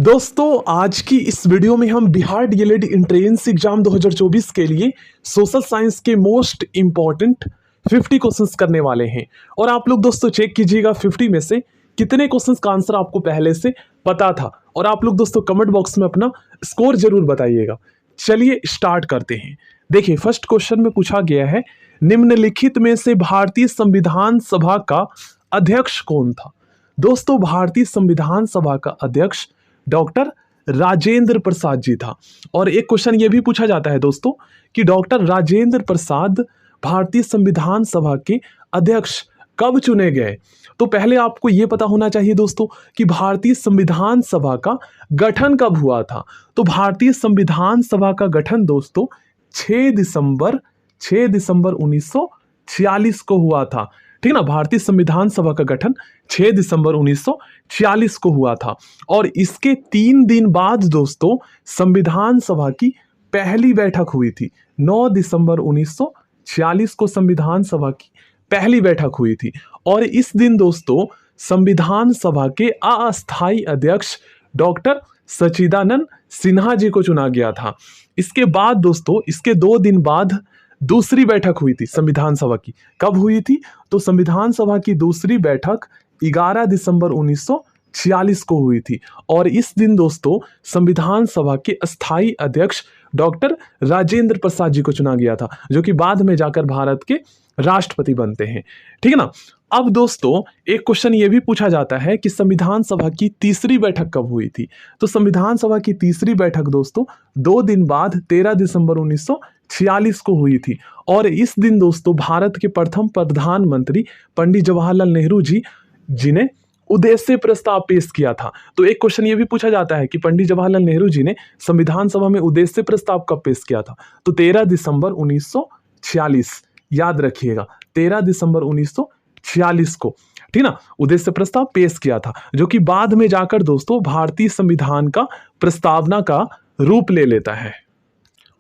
दोस्तों आज की इस वीडियो में हम बिहार डीएलएड एंट्रेंस एग्जाम 2024 के लिए सोशल साइंस के मोस्ट इंपॉर्टेंट 50 क्वेश्चंस करने वाले हैं। और आप लोग दोस्तों चेक कीजिएगा 50 में से कितने क्वेश्चंस का आंसर आपको पहले से पता था। और आप लोग दोस्तों कमेंट बॉक्स में अपना स्कोर जरूर बताइएगा। चलिए स्टार्ट करते हैं। देखिए फर्स्ट क्वेश्चन में पूछा गया है, निम्नलिखित में से भारतीय संविधान सभा का अध्यक्ष कौन था। दोस्तों भारतीय संविधान सभा का अध्यक्ष डॉक्टर राजेंद्र प्रसाद जी था। और एक क्वेश्चन ये भी पूछा जाता है दोस्तों कि डॉक्टर राजेंद्र प्रसाद भारतीय संविधान सभा के अध्यक्ष कब चुने गए। तो पहले आपको ये पता होना चाहिए दोस्तों कि भारतीय संविधान सभा का गठन कब हुआ था। तो भारतीय संविधान सभा का गठन दोस्तों 6 दिसंबर 1946 को हुआ था। ठीक ना, भारतीय संविधान सभा का गठन 6 दिसंबर 1946 को हुआ था। और इसके 3 दिन बाद दोस्तों संविधान सभा की पहली बैठक हुई थी। 9 दिसंबर 1946 को संविधान सभा की पहली बैठक हुई थी। और इस दिन दोस्तों संविधान सभा के अस्थायी अध्यक्ष डॉक्टर सच्चिदानंद सिन्हा जी को चुना गया था। इसके बाद दोस्तों इसके 2 दिन बाद दूसरी बैठक हुई थी संविधान सभा की। कब हुई थी? तो संविधान सभा की दूसरी बैठक 11 दिसंबर 1946 को हुई थी। और इस दिन दोस्तों संविधान सभा के अस्थायी अध्यक्ष डॉक्टर राजेंद्र प्रसाद जी को चुना गया था, जो कि बाद में जाकर भारत के राष्ट्रपति बनते हैं। ठीक है ना। अब दोस्तों एक क्वेश्चन ये भी पूछा जाता है कि संविधान सभा की तीसरी बैठक कब हुई थी। तो संविधान सभा की तीसरी बैठक दोस्तों 2 दिन बाद 13 दिसंबर 1946 को हुई थी। और इस दिन दोस्तों भारत के प्रथम प्रधानमंत्री पंडित जवाहरलाल नेहरू जी ने उद्देश्य प्रस्ताव पेश किया था। तो एक क्वेश्चन ये भी पूछा जाता है कि पंडित जवाहरलाल नेहरू जी ने संविधान सभा में उद्देश्य प्रस्ताव कब पेश किया था। तो 13 दिसंबर 1946, याद रखिएगा 13 दिसंबर 1946 को, ठीक ना, उद्देश्य प्रस्ताव पेश किया था, जो कि बाद में जाकर दोस्तों भारतीय संविधान का प्रस्तावना का रूप ले लेता है।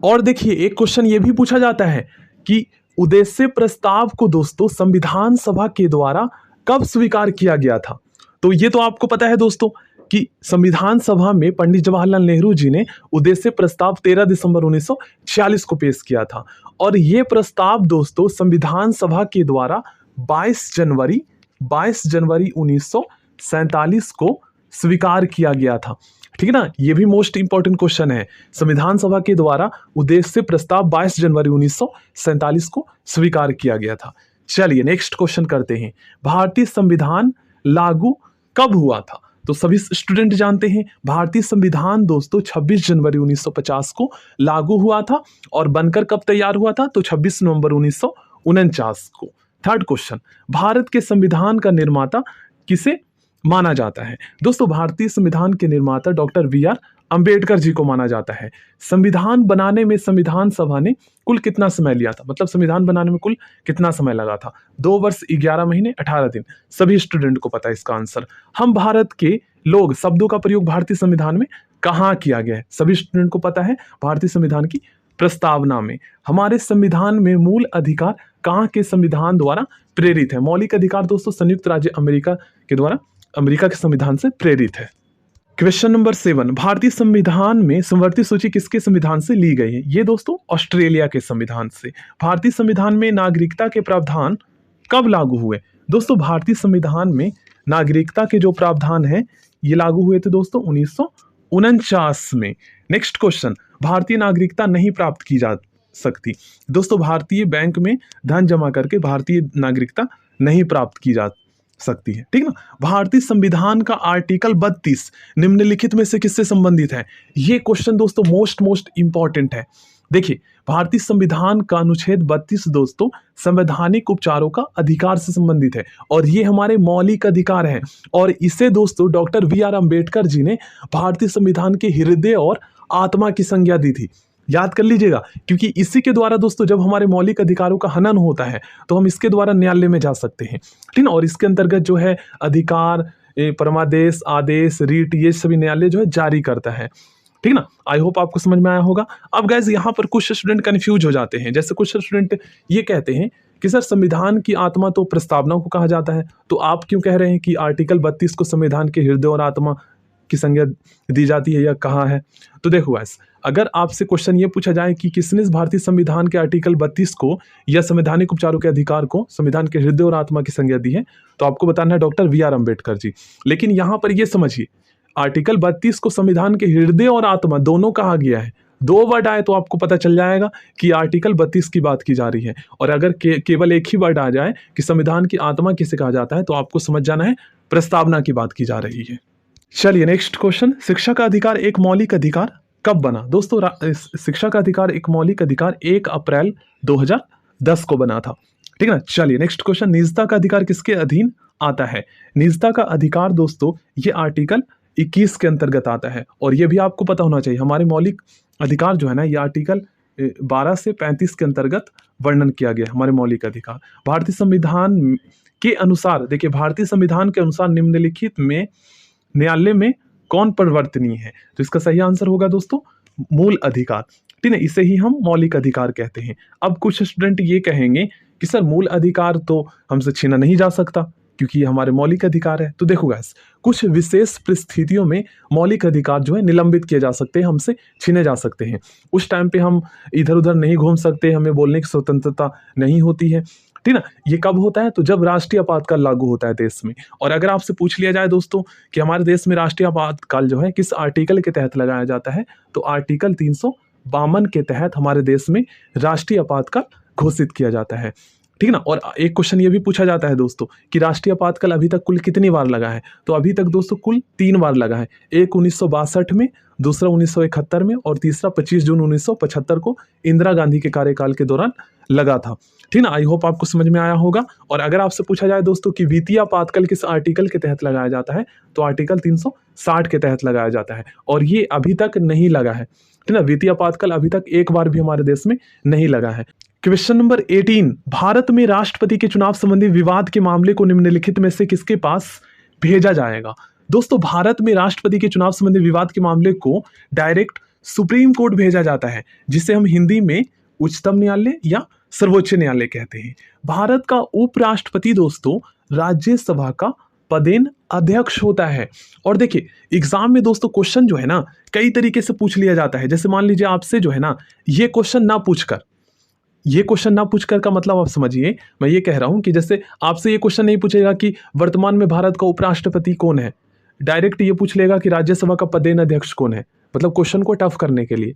और देखिए एक क्वेश्चन ये भी पूछा जाता है कि उद्देश्य प्रस्ताव को दोस्तों संविधान सभा के द्वारा कब स्वीकार किया गया था। तो ये तो आपको पता है दोस्तों कि संविधान सभा में पंडित जवाहरलाल नेहरू जी ने उद्देश्य प्रस्ताव 13 दिसंबर 1946 को पेश किया था। और ये प्रस्ताव दोस्तों संविधान सभा के द्वारा 22 जनवरी 1947 को स्वीकार किया गया था। ठीक है ना, ये भी मोस्ट इंपॉर्टेंट क्वेश्चन है। संविधान सभा के द्वारा उद्देश्य प्रस्ताव 22 जनवरी 1947 को स्वीकार किया गया था। चलिए नेक्स्ट क्वेश्चन करते हैं, भारतीय संविधान लागू कब हुआ था। तो सभी स्टूडेंट जानते हैं भारतीय संविधान दोस्तों 26 जनवरी 1950 को लागू हुआ था। और बनकर कब तैयार हुआ था? तो 26 नवंबर 1949 को। थर्ड क्वेश्चन, भारत के संविधान का निर्माता किसे माना जाता है। दोस्तों भारतीय संविधान के निर्माता डॉक्टर बी.आर. अंबेडकर जी को माना जाता है। संविधान बनाने में संविधान सभा ने कुल कितना समय लिया था, मतलब संविधान बनाने में कुल कितना समय लगा था? 2 वर्ष 11 महीने 18 दिन। सभी स्टूडेंट को पता है इसका आंसर। हम भारत के लोग शब्दों का प्रयोग भारतीय संविधान में कहाँ किया गया है? सभी स्टूडेंट को पता है, भारतीय संविधान की प्रस्तावना में। हमारे संविधान में मूल अधिकार कहाँ के संविधान द्वारा प्रेरित है? मौलिक अधिकार दोस्तों संयुक्त राज्य अमेरिका के द्वारा, अमेरिका के संविधान से प्रेरित है। क्वेश्चन नंबर 7, भारतीय संविधान में समवर्ती सूची किसके संविधान से ली गई है? ये दोस्तों ऑस्ट्रेलिया के संविधान से। भारतीय संविधान में नागरिकता के प्रावधान कब लागू हुए? दोस्तों भारतीय संविधान में नागरिकता के जो प्रावधान है ये लागू हुए थे दोस्तों 1949 में। नेक्स्ट क्वेश्चन, भारतीय नागरिकता नहीं प्राप्त की जा सकती। दोस्तों भारतीय बैंक में धन जमा करके भारतीय नागरिकता नहीं प्राप्त की जा सकती है। ठीक ना। भारतीय संविधान का आर्टिकल 32 निम्नलिखित में से किससे संबंधित है? ये क्वेश्चन दोस्तों मोस्ट इंपॉर्टेंट है। देखिए भारतीय संविधान का अनुच्छेद 32 दोस्तों संवैधानिक उपचारों का अधिकार से संबंधित है। और ये हमारे मौलिक अधिकार हैं। और इसे दोस्तों डॉक्टर बी.आर. अंबेडकर जी ने भारतीय संविधान के हृदय और आत्मा की संज्ञा दी थी। याद कर लीजिएगा, क्योंकि इसी के द्वारा दोस्तों जब हमारे मौलिक अधिकारों का हनन होता है तो हम इसके द्वारा न्यायालय में जा सकते हैं। ठीक ना। और इसके अंतर्गत जो है अधिकार, परमादेश, आदेश, रीट, ये सभी न्यायालय जो है जारी करता है। ठीक ना। आई होप आपको समझ में आया होगा। अब गाइस यहाँ पर कुछ स्टूडेंट कंफ्यूज हो जाते हैं। जैसे कुछ स्टूडेंट ये कहते हैं कि सर संविधान की आत्मा तो प्रस्तावना को कहा जाता है, तो आप क्यों कह रहे हैं कि आर्टिकल 32 को संविधान के हृदय और आत्मा की संज्ञा दी जाती है या कहाँ है? तो देखो गाइस, अगर आपसे क्वेश्चन ये पूछा जाए कि किसने इस भारतीय संविधान के आर्टिकल 32 को या संवैधानिक उपचारों के अधिकार को संविधान के हृदय और आत्मा की संज्ञा दी है, तो आपको बताना है डॉक्टर VR अम्बेडकर जी। लेकिन यहाँ पर ये समझिए, आर्टिकल 32 को संविधान के हृदय और आत्मा दोनों कहा गया है। 2 वर्ड आए तो आपको पता चल जाएगा कि आर्टिकल 32 की बात की जा रही है, और अगर केवल एक ही वर्ड आ जाए कि संविधान की आत्मा किसे कहा जाता है, तो आपको समझ जाना है प्रस्तावना की बात की जा रही है। चलिए नेक्स्ट क्वेश्चन, शिक्षा का अधिकार एक मौलिक अधिकार कब बना? दोस्तों शिक्षा का अधिकार एक मौलिक अधिकार 1 अप्रैल 2010 को बना था, ठीक है ना। चलिए नेक्स्ट क्वेश्चन, निजता का अधिकार किसके अधीन आता है? निजता का अधिकार दोस्तों ये आर्टिकल 21 के अंतर्गत आता है, और ये भी आपको पता होना चाहिए, हमारे मौलिक अधिकार जो है ना, ये आर्टिकल 12 से 35 के अंतर्गत वर्णन किया गया हमारे मौलिक अधिकार। भारतीय संविधान के अनुसार, देखिए भारतीय संविधान के अनुसार निम्नलिखित में न्यायालय में कौन परिवर्तनीय है? तो इसका सही आंसर होगा दोस्तों मूल अधिकार, ठीक है। इसे ही हम मौलिक अधिकार कहते हैं। अब कुछ स्टूडेंट ये कहेंगे कि सर मूल अधिकार तो हमसे छीना नहीं जा सकता क्योंकि ये हमारे मौलिक अधिकार है। तो देखो गाइस, कुछ विशेष परिस्थितियों में मौलिक अधिकार जो है निलंबित किए जा सकते हैं, हमसे छीने जा सकते हैं। उस टाइम पे हम इधर उधर नहीं घूम सकते, हमें बोलने की स्वतंत्रता नहीं होती है, ठीक ना। ये कब होता है? तो जब राष्ट्रीय आपातकाल लागू होता है देश में। और अगर आपसे पूछ लिया जाए दोस्तों कि हमारे देश में राष्ट्रीय आपातकाल जो है किस आर्टिकल के तहत लगाया जाता है, तो आर्टिकल 352 के तहत हमारे देश में राष्ट्रीय आपातकाल घोषित किया जाता है, ठीक ना। और एक क्वेश्चन ये भी पूछा जाता है दोस्तों कि राष्ट्रीय आपातकाल अभी तक कुल कितनी बार लगा है? तो अभी तक दोस्तों कुल 3 बार लगा है। एक 1962 में, दूसरा 1971 में, और तीसरा 25 जून 1975 को इंदिरा गांधी के कार्यकाल के दौरान लगा था, ठीक ना। आई होप आपको समझ में आया होगा। और अगर आपसे पूछा जाए दोस्तों कि वित्तीय आपातकाल किस आर्टिकल के तहत लगाया जाता है, तो आर्टिकल 360 के तहत लगाया जाता है, और ये अभी तक नहीं लगा है, ठीक ना। वित्तीय आपातकाल अभी तक एक बार भी हमारे देश में नहीं लगा है। क्वेश्चन नंबर 18, भारत में राष्ट्रपति के चुनाव संबंधी विवाद के मामले को निम्नलिखित में से किसके पास भेजा जाएगा? दोस्तों भारत में राष्ट्रपति के चुनाव संबंधी विवाद के मामले को डायरेक्ट सुप्रीम कोर्ट भेजा जाता है, जिसे हम हिंदी में उच्चतम न्यायालय या सर्वोच्च न्यायालय कहते हैं। भारत का उपराष्ट्रपति दोस्तों राज्यसभा का पदेन अध्यक्ष होता है। और देखिए एग्जाम में दोस्तों क्वेश्चन जो है ना कई तरीके से पूछ लिया जाता है। जैसे मान लीजिए आपसे जो है ना ये क्वेश्चन ना पूछकर का मतलब आप समझिए, मैं ये कह रहा हूं कि जैसे आपसे ये क्वेश्चन नहीं पूछेगा कि वर्तमान में भारत का उपराष्ट्रपति कौन है, डायरेक्ट ये पूछ लेगा कि राज्यसभा का पदेन अध्यक्ष कौन है, मतलब क्वेश्चन को टफ करने के लिए।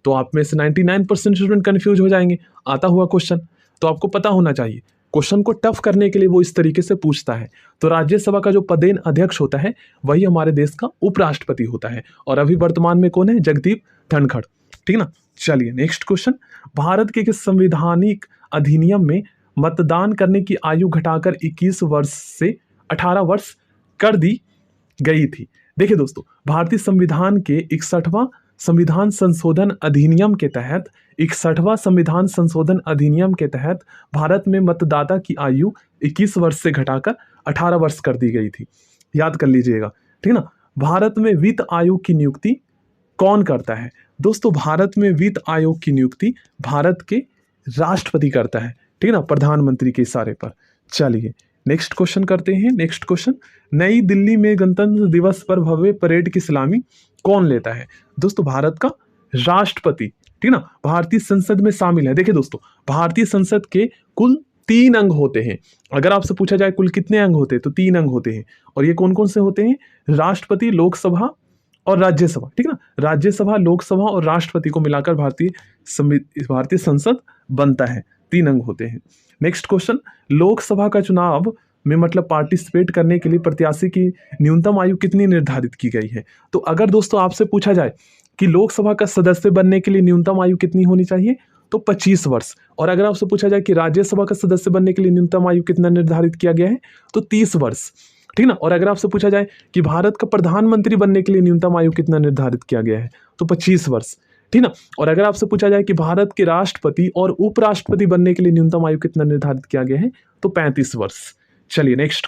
तो आप में से 99% स्टूडेंट कंफ्यूज हो जाएंगे आता हुआ क्वेश्चन। तो आपको पता होना चाहिए क्वेश्चन को टफ करने के लिए वो इस तरीके से पूछता है। तो राज्यसभा का जो पदेन अध्यक्ष होता है वही हमारे देश का उपराष्ट्रपति होता है, और अभी वर्तमान में कौन है? जगदीप धनखड़, ठीक ना। चलिए नेक्स्ट क्वेश्चन, भारत के किस संवैधानिक अधिनियम में मतदान करने की आयु घटाकर 21 वर्ष से 18 वर्ष कर दी गई थी? देखिए दोस्तों भारतीय संविधान के 61वां संविधान संशोधन अधिनियम के तहत 61वां संविधान संशोधन अधिनियम के तहत भारत में मतदाता की आयु 21 वर्ष से घटाकर 18 वर्ष कर दी गई थी। याद कर लीजिएगा, ठीक ना। भारत में वित्त आयोग की नियुक्ति कौन करता है? दोस्तों भारत में वित्त आयोग की नियुक्ति भारत के राष्ट्रपति करता है, ठीक है ना, प्रधानमंत्री के इशारे पर। चलिए नेक्स्ट क्वेश्चन करते हैं। नेक्स्ट क्वेश्चन, नई दिल्ली में गणतंत्र दिवस पर भव्य परेड की सलामी कौन लेता है? दोस्तों भारत का राष्ट्रपति, ठीक ना, भारतीय संसद में शामिल है। देखिए दोस्तों भारतीय संसद के कुल 3 अंग होते हैं। अगर आपसे पूछा जाए कुल कितने अंग होते हैं, तो 3 अंग होते हैं। और ये कौन कौन से होते हैं? राष्ट्रपति, लोकसभा और राज्यसभा, ठीक ना। राज्यसभा, लोकसभा और राष्ट्रपति को मिलाकर भारतीय संसद बनता है। 3 अंग होते हैं। नेक्स्ट क्वेश्चन, लोकसभा का चुनाव में मतलब पार्टिसिपेट करने के लिए प्रत्याशी की न्यूनतम आयु कितनी निर्धारित की गई है? तो अगर दोस्तों आपसे पूछा जाए कि लोकसभा का सदस्य बनने के लिए न्यूनतम आयु कितनी होनी चाहिए, तो 25 वर्ष। और अगर आपसे पूछा जाए कि राज्यसभा का सदस्य बनने के लिए न्यूनतम आयु कितना निर्धारित किया गया है, तो 30 वर्ष, ठीक ना। और अगर आपसे पूछा जाए कि भारत का प्रधानमंत्री बनने के लिए न्यूनतम आयु कितना निर्धारित किया गया है, तो 25 वर्ष, ठीक ना। और अगर आपसे पूछा जाए कि भारत के राष्ट्रपति और उपराष्ट्रपति बनने के लिए न्यूनतम आयु कितना निर्धारित किया गया है, तो 35 वर्ष। चलिए नेक्स्ट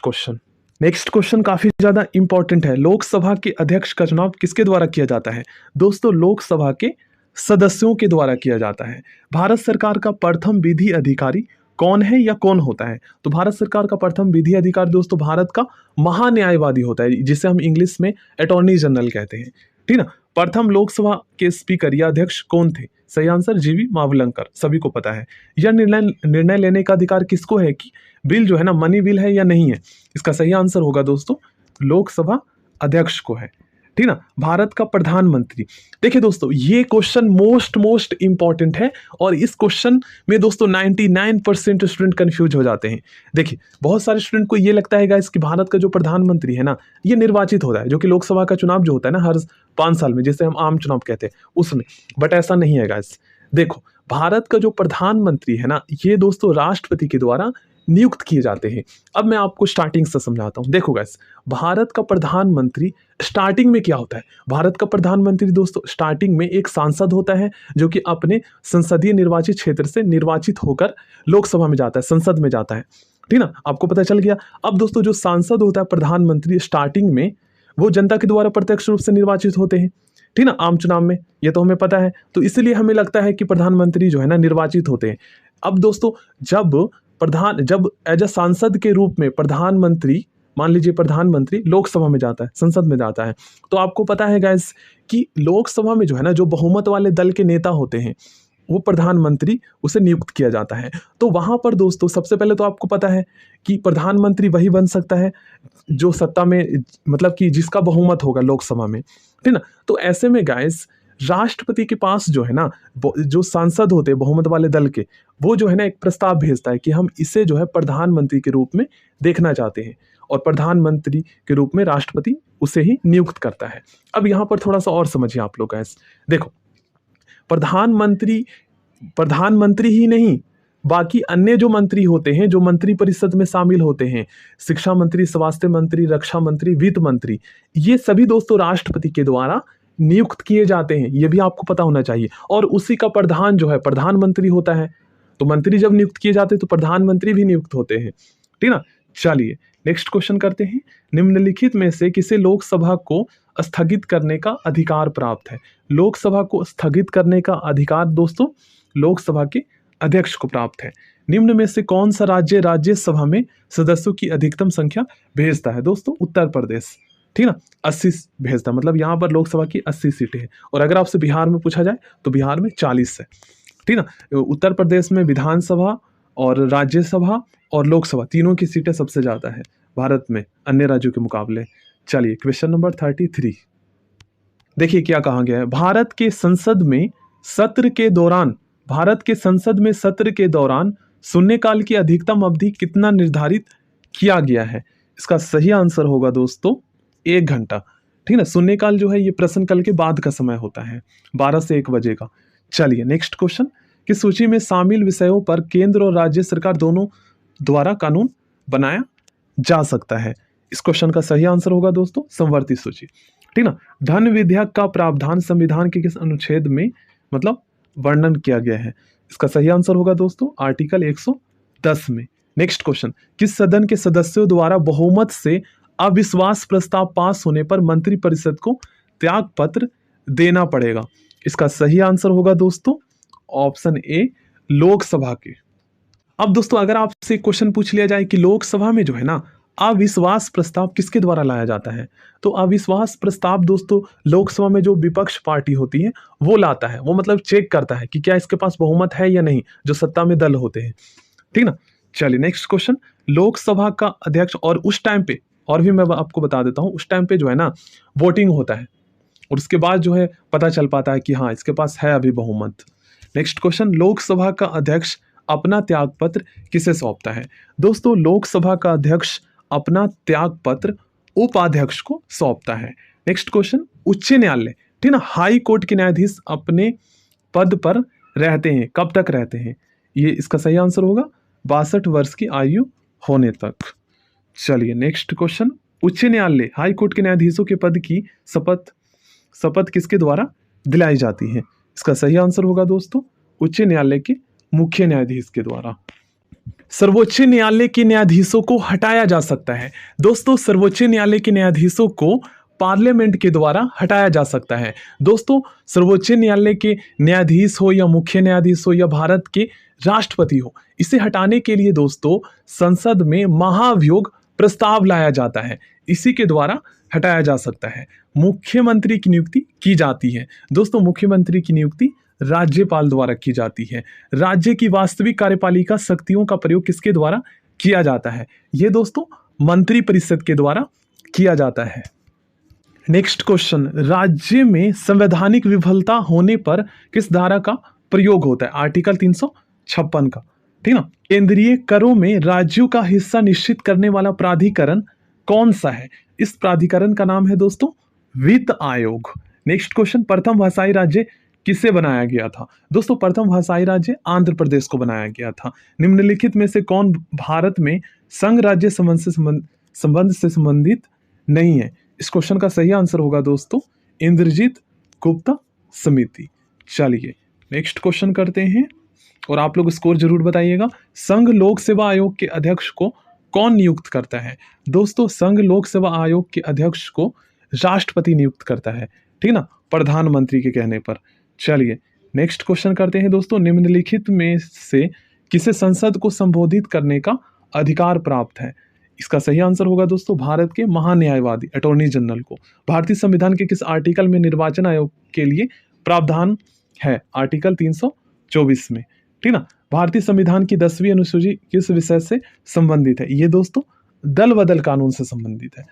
क्वेश्चन काफी ज्यादा इंपॉर्टेंट है। लोकसभा के अध्यक्ष का चुनाव किसके द्वारा किया जाता है? दोस्तों लोकसभा के सदस्यों के द्वारा किया जाता है। भारत सरकार का प्रथम विधि अधिकारी कौन है या कौन होता है? तो भारत सरकार का प्रथम विधि अधिकारी दोस्तों भारत का महान्यायवादी होता है, जिसे हम इंग्लिश में अटॉर्नी जनरल कहते हैं। ठीक ना। प्रथम लोकसभा के स्पीकर या अध्यक्ष कौन थे? सही आंसर जीवी मावलंकर, सभी को पता है। यह निर्णय लेने का अधिकार किसको है कि बिल जो है ना मनी बिल है या नहीं है? इसका सही आंसर होगा दोस्तों लोकसभा अध्यक्ष को है। ठीक ना। भारत का प्रधानमंत्री, देखिए दोस्तों ये क्वेश्चन मोस्ट इंपॉर्टेंट है और इस क्वेश्चन में दोस्तों 99% स्टूडेंट कंफ्यूज हो जाते हैं। देखिए बहुत सारे स्टूडेंट को ये लगता है गाइस कि भारत का जो प्रधानमंत्री है ना ये निर्वाचित होता है, जो कि लोकसभा का चुनाव जो होता है ना हर 5 साल में, जिसे हम आम चुनाव कहते हैं उसमें, बट ऐसा नहीं है गाइस। देखो भारत का जो प्रधानमंत्री है ना ये दोस्तों राष्ट्रपति के द्वारा नियुक्त किए जाते हैं। अब मैं आपको स्टार्टिंग से समझाता हूं। देखो गाइस भारत का प्रधानमंत्री स्टार्टिंग में क्या होता है? भारत का प्रधानमंत्री दोस्तों स्टार्टिंग में एक सांसद होता है जो कि अपने संसदीय निर्वाचित क्षेत्र से निर्वाचित होकर लोकसभा में जाता है, संसद में जाता है। ठीक ना, आपको पता चल गया। अब दोस्तों जो सांसद होता है प्रधानमंत्री स्टार्टिंग में वो जनता के द्वारा प्रत्यक्ष रूप से निर्वाचित होते हैं। ठीक ना, आम चुनाव में, ये तो हमें पता है। तो इसलिए हमें लगता है कि प्रधानमंत्री जो है ना निर्वाचित होते हैं। अब दोस्तों जब एज अ सांसद के रूप में प्रधानमंत्री, मान लीजिए प्रधानमंत्री लोकसभा में जाता है, संसद में जाता है, तो आपको पता है गाइस कि लोकसभा में जो है ना जो बहुमत वाले दल के नेता होते हैं वो प्रधानमंत्री उसे नियुक्त किया जाता है। तो वहां पर दोस्तों सबसे पहले तो आपको पता है कि प्रधानमंत्री वही बन सकता है जो सत्ता में, मतलब कि जिसका बहुमत होगा लोकसभा में। ठीक ना। तो ऐसे में गाइस राष्ट्रपति के पास जो है ना जो सांसद होते हैं बहुमत वाले दल के, वो जो है ना एक प्रस्ताव भेजता है कि हम इसे जो है प्रधानमंत्री के रूप में देखना चाहते हैं, और प्रधानमंत्री के रूप में राष्ट्रपति उसे ही नियुक्त करता है। अब यहाँ पर थोड़ा सा और समझिए आप लोग गाइस। देखो प्रधानमंत्री ही नहीं, बाकी अन्य जो मंत्री होते हैं जो मंत्री परिषद में शामिल होते हैं, शिक्षा मंत्री, स्वास्थ्य मंत्री, रक्षा मंत्री, वित्त मंत्री, ये सभी दोस्तों राष्ट्रपति के द्वारा नियुक्त किए जाते हैं। ये भी आपको पता होना चाहिए। और उसी का प्रधान जो है प्रधानमंत्री होता है। तो मंत्री जब नियुक्त किए जाते हैं तो प्रधानमंत्री भी नियुक्त होते हैं। ठीक ना। चलिए नेक्स्ट क्वेश्चन करते हैं। निम्नलिखित में से किसे लोकसभा को स्थगित करने का अधिकार प्राप्त है? लोकसभा को स्थगित करने का अधिकार दोस्तों लोकसभा के अध्यक्ष को प्राप्त है। निम्न में से कौन सा राज्य राज्यसभा में सदस्यों की अधिकतम संख्या भेजता है? दोस्तों उत्तर प्रदेश। ठीक ना, 80 भेजता, मतलब यहाँ पर लोकसभा की 80 सीटें हैं। और अगर आपसे बिहार में पूछा जाए तो बिहार में 40 है। ठीक ना। उत्तर प्रदेश में विधानसभा और राज्यसभा और लोकसभा तीनों की सीटें सबसे ज़्यादा है भारत में अन्य राज्यों के मुकाबले। चलिए क्वेश्चन नंबर 33, देखिए क्या कहा गया है। भारत के संसद में सत्र के दौरान शून्यकाल की अधिकतम अवधि कितना निर्धारित किया गया है? इसका सही आंसर होगा दोस्तों 1 घंटा। ठीक है, शून्यकाल जो है ये प्रश्नकाल के बाद का समय होता है, 12 से 1 बजे का। चलिए नेक्स्ट क्वेश्चन, किस सूची में शामिल विषयों पर केंद्र और राज्य सरकार दोनों द्वारा कानून बनाया जा सकता है? इस क्वेश्चन का सही आंसर होगा दोस्तों समवर्ती सूची। ठीक ना। धन विधेयक का प्रावधान संविधान के किस अनुच्छेद में मतलब वर्णन किया गया है? इसका सही आंसर होगा दोस्तों आर्टिकल 110 में। नेक्स्ट क्वेश्चन, किस सदन के सदस्यों द्वारा बहुमत से अविश्वास प्रस्ताव पास होने पर मंत्रिपरिषद को त्याग पत्र देना पड़ेगा? इसका सही आंसर होगा दोस्तों ऑप्शन ए लोकसभा के। अब दोस्तों अगर आपसे क्वेश्चन पूछ लिया जाए कि लोकसभा में जो है ना अविश्वास प्रस्ताव किसके द्वारा लाया जाता है, तो अविश्वास प्रस्ताव दोस्तों लोकसभा में जो विपक्ष पार्टी होती है वो लाता है। वो मतलब चेक करता है कि क्या इसके पास बहुमत है या नहीं, जो सत्ता में दल होते हैं। ठीक ना। चलिए नेक्स्ट क्वेश्चन, लोकसभा का अध्यक्ष, और उस टाइम पे और भी मैं आपको बता देता हूं, उस टाइम पे जो है ना वोटिंग होता है और उसके बाद जो है पता चल पाता है कि हाँ इसके पास है अभी बहुमत। नेक्स्ट क्वेश्चन, लोकसभा का अध्यक्ष अपना त्यागपत्र किसे सौंपता है? दोस्तों लोकसभा का अध्यक्ष अपना त्यागपत्र उपाध्यक्ष को सौंपता है। नेक्स्ट क्वेश्चन, उच्च न्यायालय, ठीक ना, हाई कोर्ट के न्यायाधीश अपने पद पर रहते हैं, कब तक रहते हैं? ये इसका सही आंसर होगा 62 वर्ष की आयु होने तक। चलिए नेक्स्ट क्वेश्चन, उच्च न्यायालय हाई कोर्ट के न्यायाधीशों के पद की शपथ किसके द्वारा दिलाई जाती है? इसका सही आंसर होगा दोस्तों उच्च न्यायालय के मुख्य न्यायाधीश के द्वारा। सर्वोच्च न्यायालय के न्यायाधीशों को हटाया जा सकता है। दोस्तों सर्वोच्च न्यायालय के न्यायाधीशों को पार्लियामेंट के द्वारा हटाया जा सकता है। दोस्तों सर्वोच्च न्यायालय के न्यायाधीश हो या मुख्य न्यायाधीश हो या भारत के राष्ट्रपति हो, इसे हटाने के लिए दोस्तों संसद में महाभियोग प्रस्ताव लाया जाता है, इसी के द्वारा हटाया जा सकता है। मुख्यमंत्री की नियुक्ति की जाती है दोस्तों, मुख्यमंत्री की नियुक्ति राज्यपाल द्वारा की जाती है। राज्य की वास्तविक कार्यपालिका शक्तियों का प्रयोग किसके द्वारा किया जाता है? ये दोस्तों मंत्री परिषद के द्वारा किया जाता है। नेक्स्ट क्वेश्चन, राज्य में संवैधानिक विफलता होने पर किस धारा का प्रयोग होता है? आर्टिकल 356 का, ठीक ना। केंद्रीय करों में राज्यों का हिस्सा निश्चित करने वाला प्राधिकरण कौन सा है? इस प्राधिकरण का नाम है दोस्तों वित्त आयोग। नेक्स्ट क्वेश्चन, प्रथम भाषाई राज्य किसे बनाया गया था? दोस्तों प्रथम भाषाई राज्य आंध्र प्रदेश को बनाया गया था। निम्नलिखित में से कौन भारत में संघ राज्य संबंध से संबंधित नहीं है? इस क्वेश्चन का सही आंसर होगा दोस्तों इंद्रजीत गुप्ता समिति। चलिए नेक्स्ट क्वेश्चन करते हैं और आप लोग स्कोर जरूर बताइएगा। संघ लोक सेवा आयोग के अध्यक्ष को कौन नियुक्त करता है? दोस्तों संघ लोक सेवा आयोग के अध्यक्ष को राष्ट्रपति नियुक्त करता है, ठीक ना, प्रधानमंत्री के कहने पर। चलिए नेक्स्ट क्वेश्चन करते हैं दोस्तों, निम्नलिखित में से किसे संसद को संबोधित करने का अधिकार प्राप्त है? इसका सही आंसर होगा दोस्तों भारत के महान्यायवादी अटॉर्नी जनरल को। भारतीय संविधान के किस आर्टिकल में निर्वाचन आयोग के लिए प्रावधान है? आर्टिकल 324 में, ठीक ना। भारतीय संविधान की 10वीं अनुसूची किस विषय से संबंधित है? ये दोस्तों दल बदल कानून से संबंधित है।